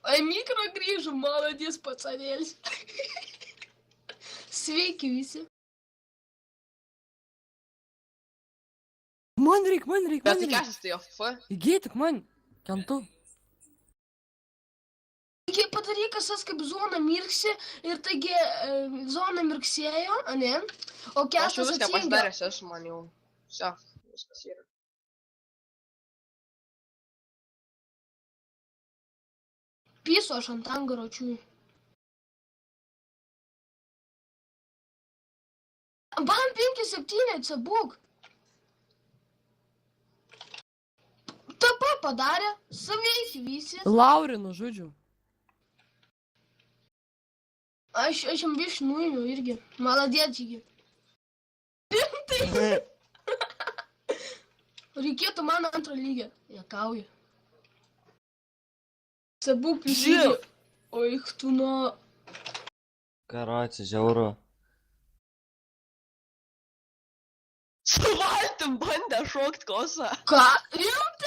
Ai, mikro grįžo, maladės pacanėlis. Sveiki visi. Man reik. Bet tai kęsis tai F. Įgėtik man. Kentu. Taigi padarykas tas kaip zona mirksi ir taigi zona mirksėjo, ane? O Aš jau kestas viską atsijungė. pasidaręs esu, man jau. Все, viskas yra. Piso aš ant angaro čiūju. Bam 5-7 atsibūk. TP padarė, saveiki visi. Laurinu žodžiu. Aš jam biškį nuėmiau irgi. Maladėčiai. Reikėtų man antrą lygį. Jekauju. Sabuk lygį. Oi, tu nuo... Короче, žiauru. Su valtim bandė šokt kosą. Ką? Rimtai?